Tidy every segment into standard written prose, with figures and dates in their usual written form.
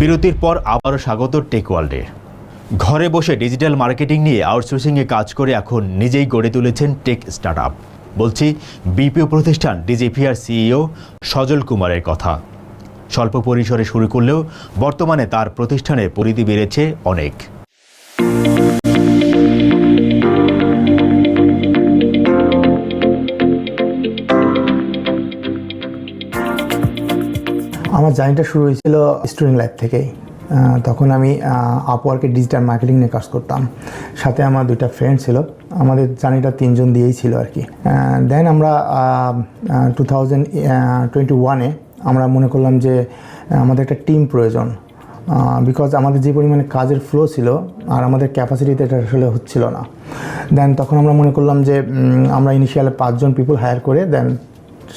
বিরতির পর আবারও স্বাগত টেক ওয়ার্ল্ডে। ঘরে বসে ডিজিটাল মার্কেটিং নিয়ে আউটসোর্সিংয়ে কাজ করে এখন নিজেই গড়ে তুলেছেন টেক স্টার্টআপ। বলছি বিপিও প্রতিষ্ঠান ডিজিপিআর সিইও সজল কুমারের কথা। স্বল্প পরিসরে শুরু করলেও বর্তমানে তার প্রতিষ্ঠানের পরিধি বেড়েছে অনেক। আমার জার্নিটা শুরু হয়েছিল স্টুডেন্ট লাইফ থেকেই। তখন আমি আপওয়ার্কের ডিজিটাল মার্কেটিং নিয়ে কাজ করতাম। সাথে আমার দুইটা ফ্রেন্ড ছিল। আমাদের জার্নিটা 3 জন দিয়েই ছিল আর কি। দেন আমরা 2021-এ আমরা মনে করলাম যে আমাদের একটা টিম প্রয়োজন, বিকজ আমাদের যে পরিমাণে কাজের ফ্লো ছিল আর আমাদের ক্যাপাসিটিতে এটা আসলে হচ্ছিল না। দেন তখন আমরা মনে করলাম যে আমরা ইনিশিয়ালে 5 জন পিপল হায়ার করে দেন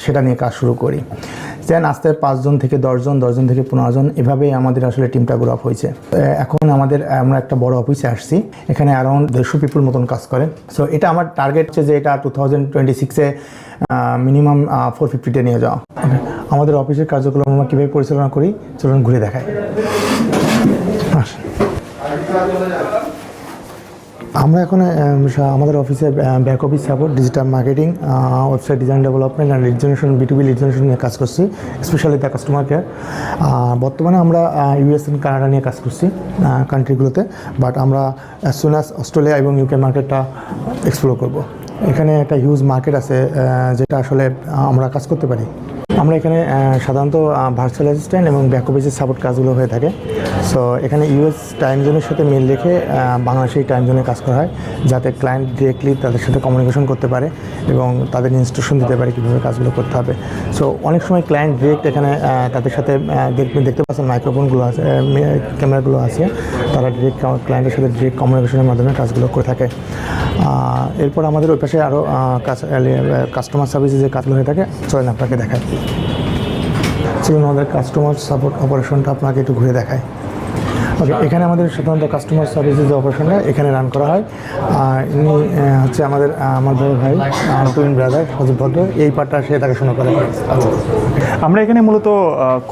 সেটা নিয়ে কাজ শুরু করি। দেন আস্তে 5 জন থেকে 10 জন, 10 জন থেকে 15 জন, এভাবেই আমাদের আসলে টিমটা গ্রো আপ হয়েছে। এখন আমরা একটা বড় অফিসে আসছি, এখানে অ্যারাউন্ড 150 পিপল মতন কাজ করে। সো এটা আমার টার্গেট হচ্ছে যে এটা 2026-এ মিনিমাম 450-তে নিয়ে যাওয়া। আমাদের অফিসের কার্যক্রম আমরা কীভাবে পরিচালনা করি চলুন ঘুরে দেখাই। আমরা এখন আমাদের অফিসে back office support, digital marketing, website design development and lead generation, B2B lead generation নিয়ে কাজ করছি, স্পেশালি দ্য কাস্টমার কেয়ার। বর্তমানে আমরা US এন্ড কানাডা নিয়ে কাজ করছি কান্ট্রিগুলোতে, বাট আমরা অ্যাজ সুন অ্যাজ অস্ট্রেলিয়া এবং UK মার্কেটটা এক্সপ্লোর করব। এখানে একটা হিউজ মার্কেট আছে যেটা আসলে আমরা কাজ করতে পারি। আমরা এখানে সাধারণত ভার্চুয়াল অ্যাসিস্ট্যান্ট এবং ব্যাক অফিসের সাপোর্ট কাজগুলো হয়ে থাকে। সো এখানে US টাইম জোনের সাথে মিল রেখে বাংলাদেশের টাইম জোনে কাজ করা হয়, যাতে ক্লায়েন্ট ডিরেক্টলি তাদের সাথে কমিউনিকেশন করতে পারে এবং তাদের ইনস্ট্রাকশন দিতে পারে কীভাবে কাজগুলো করতে হবে। সো অনেক সময় ক্লায়েন্ট ডিরেক্ট এখানে তাদের সাথে দেখতে পাচ্ছেন মাইক্রোফোনগুলো আছে, ক্যামেরাগুলো আছে, তারা ডিরেক্ট ক্লায়েন্টের সাথে ডিরেক্ট কমিউনিকেশনের মাধ্যমে কাজগুলো করে থাকে। এরপর আমাদের ওই পাশে আরও কাস্টমার সার্ভিসে যে কাজগুলো হয়ে থাকে চলেন আপনাকে দেখায়। চলুন আমাদের কাস্টমার সাপোর্ট অপারেশনটা আপনাকে একটু ঘুরে দেখায়। ওকে, এখানে আমাদের সাধারণত কাস্টমার সার্ভিসের যে অপারেশনটা এখানে রান করা হয়। ইনি হচ্ছে আমার বড় ভাই, টুইন ব্রাদার সজীব ভদ্র, এই পার্টটা সে দেখাশোনা করে। আমরা এখানে মূলত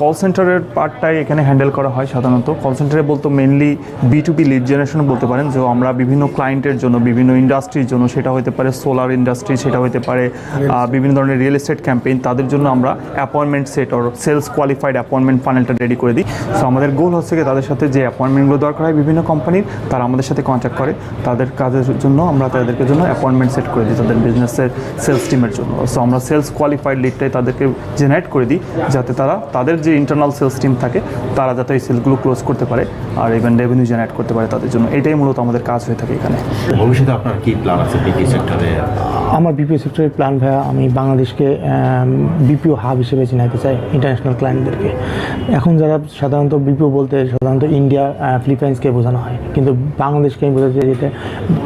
কল সেন্টারের পার্টটাই এখানে হ্যান্ডেল করা হয়। সাধারণত কল সেন্টারে বলতে মেনলি B2B লিড জেনারেশন বলতে পারেন, যে আমরা বিভিন্ন ক্লায়েন্টের জন্য, বিভিন্ন ইন্ডাস্ট্রির জন্য, সেটা হতে পারে সোলার ইন্ডাস্ট্রি, সেটা হতে পারে বিভিন্ন ধরনের রিয়েল এস্টেট ক্যাম্পেইন, তাদের জন্য আমরা appointment set or sales qualified appointment ফানেলটা রেডি করে দিই। সো আমাদের গোল হচ্ছে কি তাদের সাথে যে অ্যাপয়েন্টমেন্টগুলো দরকার হয় বিভিন্ন কোম্পানির, তারা আমাদের সাথে কন্ট্যাক্ট করে, তাদের কাজের জন্য আমরা তাদেরকে জন্য অ্যাপয়েন্টমেন্ট সেট করে দিই তাদের বিজনেসের সেলস টিমের জন্য। সো আমরা সেলস কোয়ালিফাইড লিডটাই তাদেরকে জেনারেট করে দিই, যাতে তাদের যে ইন্টারনাল সেলস টিম থাকে তারা যাতে এই সেলগুলো ক্লোজ করতে পারে আর ইভেন রেভিনিউ জেনারেট করতে পারে তাদের জন্য। এটাই মূলত আমাদের কাজ হয়ে থাকে এখানে। ভবিষ্যতে আপনার কি প্ল্যান আছে বিপিও সেক্টরে? আমার বিপিও সেক্টরের প্ল্যান ভাইয়া, আমি বাংলাদেশকে বিপিও হাব হিসেবে চিনাইতে চাই ইন্টারন্যাশনাল ক্লায়েন্টদেরকে। এখন যারা সাধারণত বিপিও বলতে সাধারণত ইন্ডিয়া, ফিলিপাইন্সকে বোঝানো হয়, কিন্তু বাংলাদেশকে আমি বোঝাতে চাই যেটা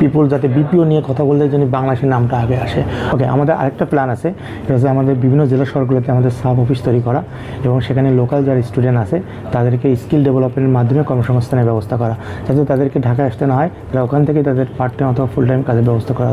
পিপল যাতে বিপিও নিয়ে কথা বলতে যেন বাংলাদেশের নামটা আগে আসে। ওকে, আমাদের আরেকটা প্ল্যান আছে, এটা হচ্ছে আমাদের বিভিন্ন জেলা শহরগুলোতে আমাদের সাব অফিস তৈরি করা এবং সেখানে লোকাল যারা স্টুডেন্ট আছে তাদেরকে স্কিল ডেভেলপমেন্টের মাধ্যমে কর্মসংস্থানের ব্যবস্থা করা, যাতে তাদেরকে ঢাকায় আসতে না হয়, তারা ওখান থেকে তাদের পার্ট টাইম অথবা ফুল টাইম কাজের ব্যবস্থা করা।